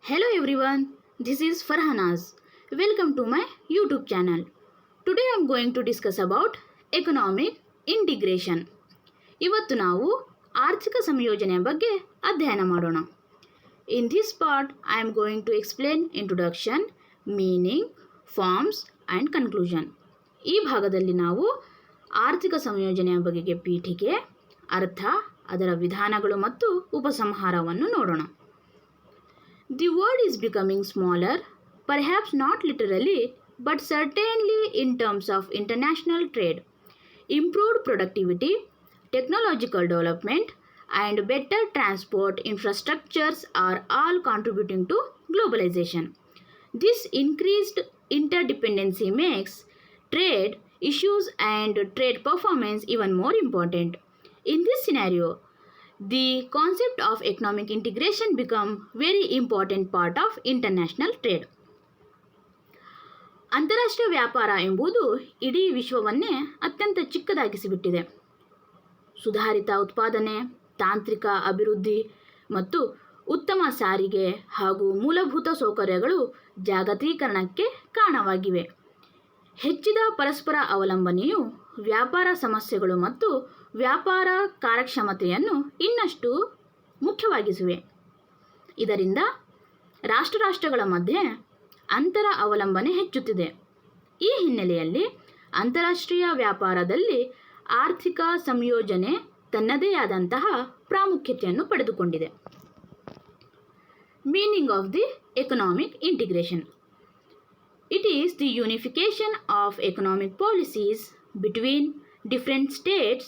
Hello everyone, this is Farhanaz. Welcome to my YouTube channel. Today I am going to discuss about economic integration. ಇವತ್ತು ನಾವು ಆರ್ಥಿಕ ಸಂಯೋಜನೆಯ ಬಗ್ಗೆ ಅಧ್ಯಯನ ಮಾಡೋಣ. In this part I am going to explain introduction, meaning, forms and conclusion. ಈ ಭಾಗದಲ್ಲಿ ನಾವು ಆರ್ಥಿಕ ಸಂಯೋಜನೆಯ ಬಗೆಗೆ ಪೀಠಿಕೆ, ಅರ್ಥ, ಅದರ ವಿಧಾನಗಳು ಮತ್ತು ಉಪಸಂಹಾರವನ್ನು ನೋಡೋಣ. The world is becoming smaller, perhaps not literally, but certainly in terms of international trade. Improved productivity, technological development, and better transport infrastructures are all contributing to globalization. This increased interdependency makes trade issues and trade performance even more important. In this scenario, the concept of economic integration become very important part of international trade. ಅಂತಾರಾಷ್ಟ್ರೀಯ ವ್ಯಾಪಾರ ಎಂಬುದು ಇಡೀ ವಿಶ್ವವನ್ನೇ ಅತ್ಯಂತ ಚಿಕ್ಕದಾಗಿಸಿಬಿಟ್ಟಿದೆ. ಸುಧಾರಿತ ಉತ್ಪಾದನೆ, ತಾಂತ್ರಿಕ ಅಭಿವೃದ್ಧಿ ಮತ್ತು ಉತ್ತಮ ಸಾರಿಗೆ ಹಾಗೂ ಮೂಲಭೂತ ಸೌಕರ್ಯಗಳು ಜಾಗತೀಕರಣಕ್ಕೆ ಕಾರಣವಾಗಿವೆ. ಹೆಚ್ಚಿದ ಪರಸ್ಪರ ಅವಲಂಬನೆಯು ವ್ಯಾಪಾರ ಸಮಸ್ಯೆಗಳು ಮತ್ತು ವ್ಯಾಪಾರ ಕಾರ್ಯಕ್ಷಮತೆಯನ್ನು ಇನ್ನಷ್ಟು ಮುಖ್ಯವಾಗಿಸಿವೆ. ಇದರಿಂದ ರಾಷ್ಟ್ರಗಳ ಮಧ್ಯೆ ಅಂತರ ಅವಲಂಬನೆ ಹೆಚ್ಚುತ್ತಿದೆ. ಈ ಹಿನ್ನೆಲೆಯಲ್ಲಿ ಅಂತಾರಾಷ್ಟ್ರೀಯ ವ್ಯಾಪಾರದಲ್ಲಿ ಆರ್ಥಿಕ ಸಂಯೋಜನೆ ತನ್ನದೇ ಆದಂತಹ ಪ್ರಾಮುಖ್ಯತೆಯನ್ನು ಪಡೆದುಕೊಂಡಿದೆ. Meaning of the economic integration. It is the unification of economic policies between different states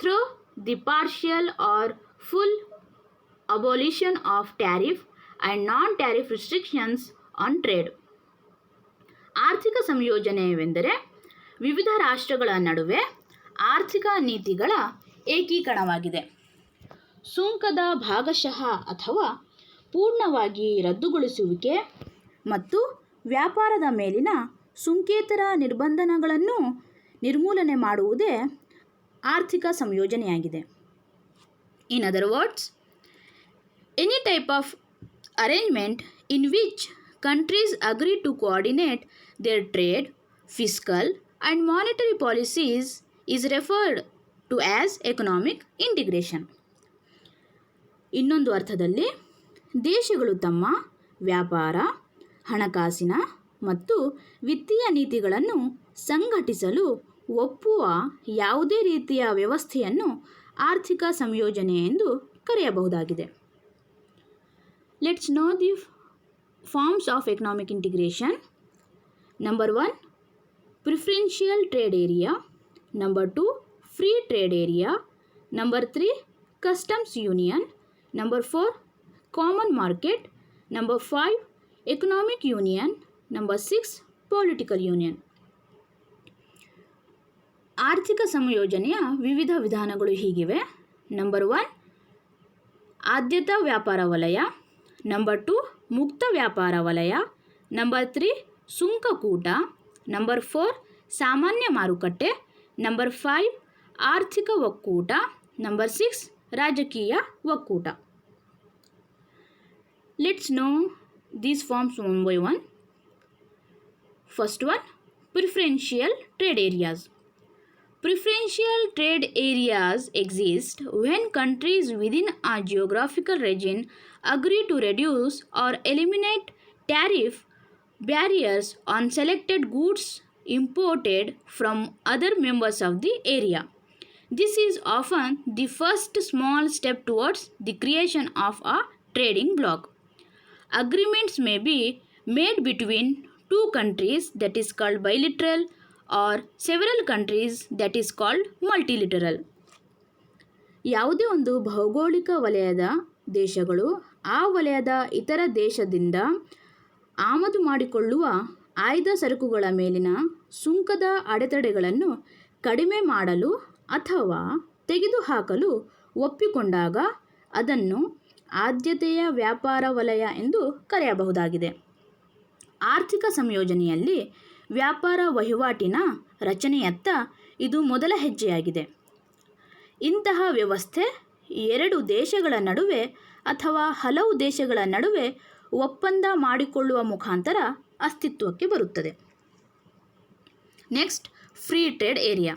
through the partial or full abolition of tariff and non-tariff restrictions on trade. ಆರ್ಥಿಕ ಸಂಯೋಜನೆಯೆಂದರೆ ವಿವಿಧ ರಾಷ್ಟ್ರಗಳ ನಡುವೆ ಆರ್ಥಿಕ ನೀತಿಗಳ ಏಕೀಕರಣವಾಗಿದೆ. ಸುಂಕದ ಭಾಗಶಃ ಅಥವಾ ಪೂರ್ಣವಾಗಿ ರದ್ದುಗೊಳಿಸುವಿಕೆ ಮತ್ತು ವ್ಯಾಪಾರದ ಮೇಲಿನ ಸುಂಕೇತರ ನಿರ್ಬಂಧಗಳನ್ನು ನಿರ್ಮೂಲನೆ ಮಾಡುವುದೇ ಆರ್ಥಿಕ ಸಂಯೋಜನೆಯಾಗಿದೆ. In other words, any type of arrangement in which countries agree to coordinate their trade, fiscal and monetary policies is referred to as economic integration. ಇನ್ನೊಂದು ಅರ್ಥದಲ್ಲಿ ದೇಶಗಳು ತಮ್ಮ ವ್ಯಾಪಾರ, ಹಣಕಾಸಿನ ಮತ್ತು ವಿತ್ತೀಯ ನೀತಿಗಳನ್ನು ಸಂಘಟಿಸಲು ಒಪ್ಪುವ ಯಾವುದೇ ರೀತಿಯ ವ್ಯವಸ್ಥೆಯನ್ನು ಆರ್ಥಿಕ ಸಂಯೋಜನೆ ಎಂದು ಕರೆಯಬಹುದಾಗಿದೆ. Let's know the forms of economic integration. Number 1, preferential trade area. Number 2, free trade area. Number 3, customs union. Number 4, common market. Number 5, economic union. Number 6, political union. ಆರ್ಥಿಕ ಸಂಯೋಜನೆಯ ವಿವಿಧ ವಿಧಾನಗಳು ಹೀಗಿವೆ. ನಂಬರ್ 1, ಆದ್ಯತಾ ವ್ಯಾಪಾರ ವಲಯ. ನಂಬರ್ 2, ಮುಕ್ತ ವ್ಯಾಪಾರ ವಲಯ. ನಂಬರ್ 3, ಸುಂಕಕೂಟ. ನಂಬರ್ 4, ಸಾಮಾನ್ಯ ಮಾರುಕಟ್ಟೆ. ನಂಬರ್ 5, ಆರ್ಥಿಕ ಒಕ್ಕೂಟ. ನಂಬರ್ 6, ರಾಜಕೀಯ ಒಕ್ಕೂಟ. Let's know these forms one by one. First one, preferential trade areas. Preferential trade areas exist when countries within a geographical region agree to reduce or eliminate tariff barriers on selected goods imported from other members of the area. This is often the first small step towards the creation of a trading bloc. Agreements may be made between two countries, that is called bilateral, or several countries, that is called multilateral. ಯಾವುದೇ ಒಂದು ಭೌಗೋಳಿಕ ವಲಯದ ದೇಶಗಳು ಆ ವಲಯದ ಇತರ ದೇಶದಿಂದ ಆಮದು ಮಾಡಿಕೊಳ್ಳುವ ಆಯ್ದ ಸರಕುಗಳ ಮೇಲಿನ ಸುಂಕದ ಅಡೆತಡೆಗಳನ್ನು ಕಡಿಮೆ ಮಾಡಲು ಅಥವಾ ತೆಗೆದುಹಾಕಲು ಒಪ್ಪಿಕೊಂಡಾಗ ಅದನ್ನು ಆದ್ಯತೆಯ ವ್ಯಾಪಾರ ವಲಯ ಎಂದು ಕರೆಯಬಹುದಾಗಿದೆ. ಆರ್ಥಿಕ ಸಂಯೋಜನೆಯಲ್ಲಿ ವ್ಯಾಪಾರ ವಹಿವಾಟಿನ ರಚನೆಯತ್ತ ಇದು ಮೊದಲ ಹೆಜ್ಜೆಯಾಗಿದೆ. ಇಂತಹ ವ್ಯವಸ್ಥೆ ಎರಡು ದೇಶಗಳ ನಡುವೆ ಅಥವಾ ಹಲವು ದೇಶಗಳ ನಡುವೆ ಒಪ್ಪಂದ ಮಾಡಿಕೊಳ್ಳುವ ಮುಖಾಂತರ ಅಸ್ತಿತ್ವಕ್ಕೆ ಬರುತ್ತದೆ. Next, free trade area.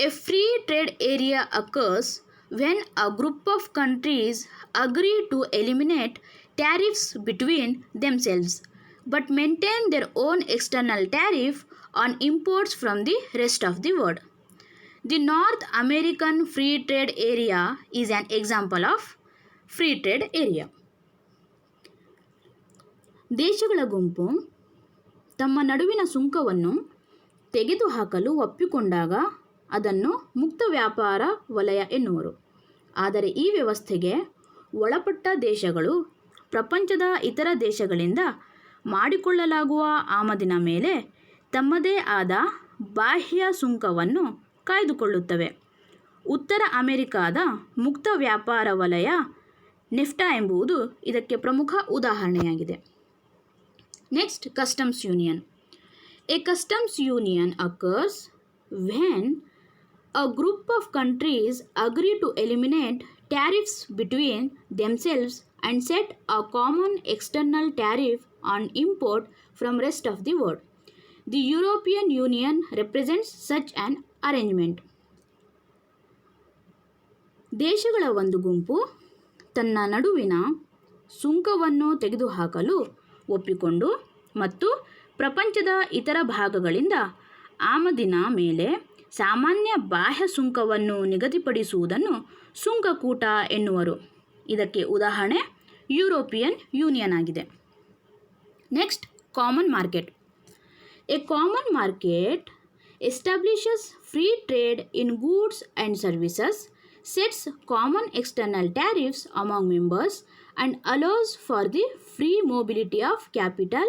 A free trade area occurs when a group of countries agree to eliminate tariffs between themselves but maintain their own external tariff on imports from the rest of the world. The North American Free Trade Area is an example of free trade area. ದೇಶಗಳ ಗುಂಪು ತಮ್ಮ ನಡುವಿನ ಸುಂಕವನ್ನು ತೆಗೆದುಹಾಕಲು ಒಪ್ಪಿಕೊಂಡಾಗ ಅದನ್ನು ಮುಕ್ತ ವ್ಯಾಪಾರ ವಲಯ ಎನ್ನುವರು. ಆದರೆ ಈ ವ್ಯವಸ್ಥೆಗೆ ಒಳಪಟ್ಟ ದೇಶಗಳು ಪ್ರಪಂಚದ ಇತರ ದೇಶಗಳಿಂದ ಮಾಡಿಕೊಳ್ಳಲಾಗುವ ಆಮದಿನ ಮೇಲೆ ತಮ್ಮದೇ ಆದ ಬಾಹ್ಯ ಸುಂಕವನ್ನು ಕಾಯ್ದುಕೊಳ್ಳುತ್ತವೆ. ಉತ್ತರ ಅಮೆರಿಕಾದ ಮುಕ್ತ ವ್ಯಾಪಾರ ವಲಯ ನೆಫ್ಟಾ ಎಂಬುದು ಇದಕ್ಕೆ ಪ್ರಮುಖ ಉದಾಹರಣೆಯಾಗಿದೆ. Next, customs union. A customs union occurs when a group of countries agree to eliminate tariffs between themselves and set a common external tariff on import from rest of the world. The European Union represents such an arrangement. ದೇಶಗಳ ಒಂದು ಗುಂಪು ತನ್ನ ನಡುವಿನ ಸುಂಕವನ್ನು ತೆಗೆದುಹಾಕಲು ಒಪ್ಪಿಕೊಂಡು ಮತ್ತು ಪ್ರಪಂಚದ ಇತರ ಭಾಗಗಳಿಂದ ಆಮದಿನ ಮೇಲೆ ಸಾಮಾನ್ಯ ಬಾಹ್ಯ ಸುಂಕವನ್ನು ನಿಗದಿಪಡಿಸುವುದನ್ನು ಸುಂಕಕೂಟ ಎನ್ನುವರು. ಇದಕ್ಕೆ ಉದಾಹರಣೆ ಯುರೋಪಿಯನ್ ಯೂನಿಯನ್ ಆಗಿದೆ. Next, common market. A common market establishes free trade in goods and services, sets common external tariffs among members, and allows for the free mobility of capital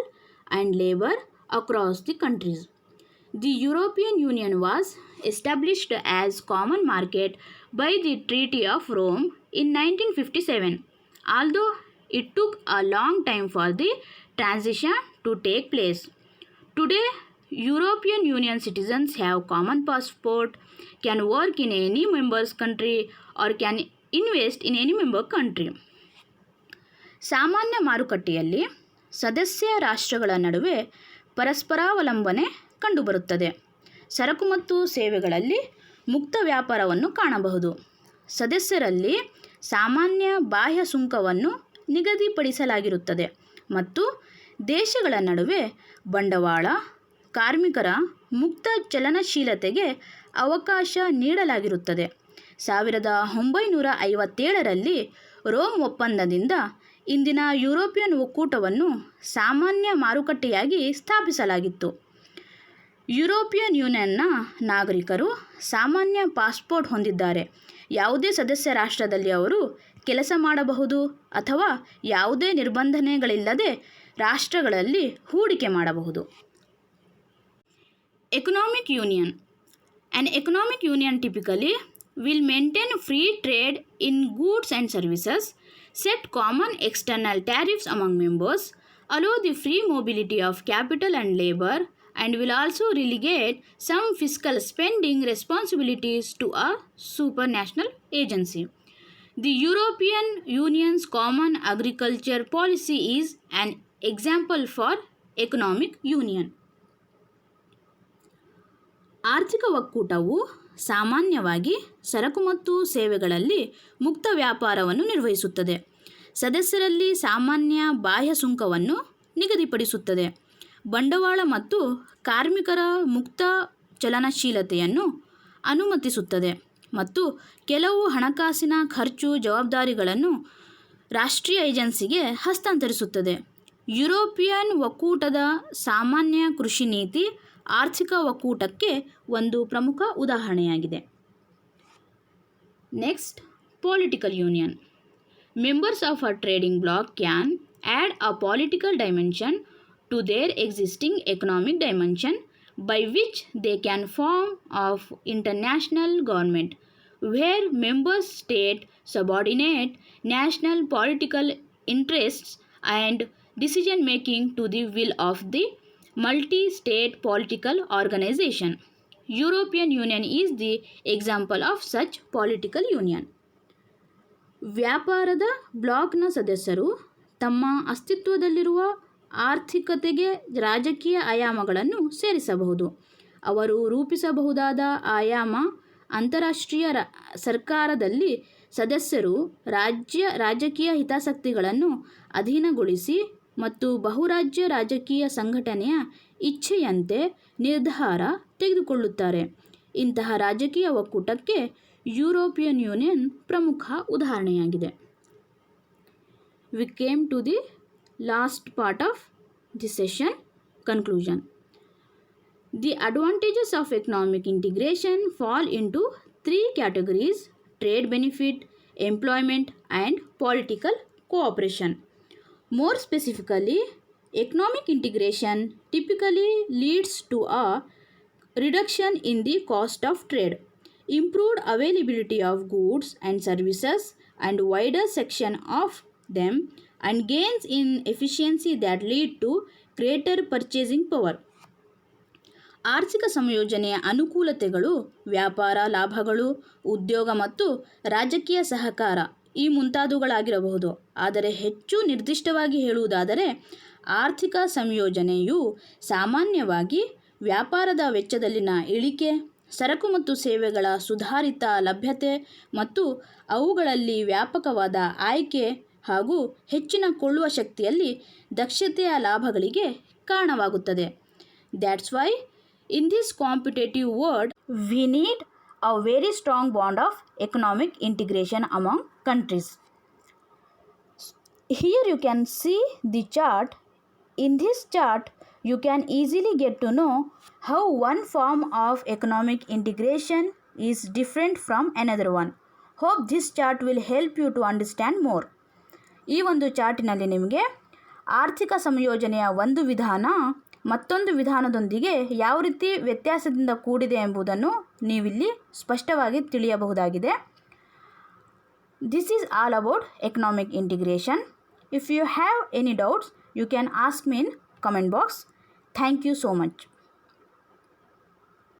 and labor across the countries. The European Union was established as common market by the Treaty of Rome in 1957, although it took a long time for the transition to take place. Today, European Union citizens have common passport, can work in any member's country, or can invest in any member country. ಸಾಮಾನ್ಯ ಮಾರುಕಟ್ಟೆಯಲ್ಲಿ ಸದಸ್ಯ ರಾಷ್ಟ್ರಗಳ ನಡುವೆ ಪರಸ್ಪರಾವಲಂಬನೆ ಕಂಡುಬರುತ್ತದೆ. ಸರಕು ಮತ್ತು ಸೇವೆಗಳಲ್ಲಿ ಮುಕ್ತ ವ್ಯಾಪಾರವನ್ನು ಕಾಣಬಹುದು. ಸದಸ್ಯರಲ್ಲಿ ಸಾಮಾನ್ಯ ಬಾಹ್ಯ ಸುಂಕವನ್ನು ನಿಗದಿಪಡಿಸಲಾಗಿರುತ್ತದೆ ಮತ್ತು ದೇಶಗಳ ನಡುವೆ ಬಂಡವಾಳ, ಕಾರ್ಮಿಕರ ಮುಕ್ತ ಚಲನಶೀಲತೆಗೆ ಅವಕಾಶ ನೀಡಲಾಗಿರುತ್ತದೆ. 1957ರಲ್ಲಿ ರೋಮ್ ಒಪ್ಪಂದದಿಂದ ಇಂದಿನ ಯುರೋಪಿಯನ್ ಒಕ್ಕೂಟವನ್ನು ಸಾಮಾನ್ಯ ಮಾರುಕಟ್ಟೆಯಾಗಿ ಸ್ಥಾಪಿಸಲಾಗಿತ್ತು. ಯುರೋಪಿಯನ್ ಯೂನಿಯನ್ನ ನಾಗರಿಕರು ಸಾಮಾನ್ಯ ಪಾಸ್ಪೋರ್ಟ್ ಹೊಂದಿದ್ದಾರೆ. ಯಾವುದೇ ಸದಸ್ಯ ರಾಷ್ಟ್ರದಲ್ಲಿ ಅವರು ಕೆಲಸ ಮಾಡಬಹುದು ಅಥವಾ ಯಾವುದೇ ನಿರ್ಬಂಧನೆಗಳಿಲ್ಲದೆ ರಾಷ್ಟ್ರಗಳಲ್ಲಿ ಹೂಡಿಕೆ ಮಾಡಬಹುದು. Economic union. An economic union typically will maintain free trade in goods and services, set common external tariffs among members, allow the free mobility of capital and labor, and will also relegate some fiscal spending responsibilities to a supranational agency. The European Union's common agriculture policy is an example for economic union. ಆರ್ಥಿಕ ಒಕ್ಕೂಟವು ಸಾಮಾನ್ಯವಾಗಿ ಸರಕು ಮತ್ತು ಸೇವೆಗಳಲ್ಲಿ ಮುಕ್ತ ವ್ಯಾಪಾರವನ್ನು ನಿರ್ವಹಿಸುತ್ತದೆ. ಸದಸ್ಯರಲ್ಲಿ ಸಾಮಾನ್ಯ ಬಾಹ್ಯ ಸುಂಕವನ್ನು ನಿಗದಿಪಡಿಸುತ್ತದೆ. ಬಂಡವಾಳ ಮತ್ತು ಕಾರ್ಮಿಕರ ಮುಕ್ತ ಚಲನಶೀಲತೆಯನ್ನು ಅನುಮತಿಸುತ್ತದೆ ಮತ್ತು ಕೆಲವು ಹಣಕಾಸಿನ ಖರ್ಚು ಜವಾಬ್ದಾರಿಗಳನ್ನು ರಾಷ್ಟ್ರೀಯ ಏಜೆನ್ಸಿಗೆ ಹಸ್ತಾಂತರಿಸುತ್ತದೆ. ಯುರೋಪಿಯನ್ ಒಕ್ಕೂಟದ ಸಾಮಾನ್ಯ ಕೃಷಿ ನೀತಿ ಆರ್ಥಿಕ ಒಕ್ಕೂಟಕ್ಕೆ ಒಂದು ಪ್ರಮುಖ ಉದಾಹರಣೆಯಾಗಿದೆ. Next, political union. Members of a trading bloc can add a political dimension to their existing economic dimension by which they can form of international government where member state subordinate national political interests and decision making to the will of the multi-state political organization. European Union is the example of such political union. ವ್ಯಾಪಾರದ ಬ್ಲಾಕ್ನ ಸದಸ್ಯರು ತಮ್ಮ ಅಸ್ತಿತ್ವದಲ್ಲಿರುವ ಆರ್ಥಿಕತೆಗೆ ರಾಜಕೀಯ ಆಯಾಮಗಳನ್ನು ಸೇರಿಸಬಹುದು. ಅವರು ರೂಪಿಸಬಹುದಾದ ಆಯಾಮ ಅಂತಾರಾಷ್ಟ್ರೀಯ ಸರ್ಕಾರದಲ್ಲಿ ಸದಸ್ಯರು ರಾಜಕೀಯ ಹಿತಾಸಕ್ತಿಗಳನ್ನು ಅಧೀನಗೊಳಿಸಿ ಮತ್ತು ಬಹುರಾಜ್ಯ ರಾಜಕೀಯ ಸಂಘಟನೆಯ ಇಚ್ಛೆಯಂತೆ ನಿರ್ಧಾರ ತೆಗೆದುಕೊಳ್ಳುತ್ತಾರೆ. ಇಂತಹ ರಾಜಕೀಯ ಒಕ್ಕೂಟಕ್ಕೆ ಯುರೋಪಿಯನ್ ಯೂನಿಯನ್ ಪ್ರಮುಖ ಉದಾಹರಣೆಯಾಗಿದೆ. We came to the last part of this session, conclusion. The advantages of economic integration fall into three categories: trade benefit, employment, and political cooperation. More specifically, economic integration typically leads to a reduction in the cost of trade, improved availability of goods and services, and wider section of them, and gains in efficiency that lead to greater purchasing power. ಆರ್ಥಿಕ ಸಂಯೋಜನೆಯ ಅನುಕೂಲತೆಗಳು ವ್ಯಾಪಾರ ಲಾಭಗಳು, ಉದ್ಯೋಗ ಮತ್ತು ರಾಜಕೀಯ ಸಹಕಾರ ಈ ಮುಂತಾದವುಗಳಾಗಿರಬಹುದು. ಆದರೆ ಹೆಚ್ಚು ನಿರ್ದಿಷ್ಟವಾಗಿ ಹೇಳುವುದಾದರೆ ಆರ್ಥಿಕ ಸಂಯೋಜನೆಯು ಸಾಮಾನ್ಯವಾಗಿ ವ್ಯಾಪಾರದ ವೆಚ್ಚದಲ್ಲಿನ ಇಳಿಕೆ, ಸರಕು ಮತ್ತು ಸೇವೆಗಳ ಸುಧಾರಿತ ಲಭ್ಯತೆ ಮತ್ತು ಅವುಗಳಲ್ಲಿ ವ್ಯಾಪಕವಾದ ಆಯ್ಕೆ ಹಾಗೂ ಹೆಚ್ಚಿನ ಕೊಳ್ಳುವ ಶಕ್ತಿಯಲ್ಲಿ ದಕ್ಷತೆಯ ಲಾಭಗಳಿಗೆ ಕಾರಣವಾಗುತ್ತದೆ. That's why in this competitive world we need a very strong bond of economic integration among countries. Here you can see the chart. In this chart you can easily get to know how one form of economic integration is different from another one. Hope this chart will help you to understand more. ಈ ಒಂದು ಚಾರ್ಟಿನಲ್ಲಿ ನಿಮಗೆ ಆರ್ಥಿಕ ಸಂಯೋಜನೆಯ ಒಂದು ವಿಧಾನ ಮತ್ತೊಂದು ವಿಧಾನದೊಂದಿಗೆ ಯಾವ ರೀತಿ ವ್ಯತ್ಯಾಸದಿಂದ ಕೂಡಿದೆ ಎಂಬುದನ್ನು ನೀವಿಲ್ಲಿ ಸ್ಪಷ್ಟವಾಗಿ ತಿಳಿಯಬಹುದಾಗಿದೆ. This is all about economic integration. If you have any doubts, you can ask me in comment box. Thank you so much.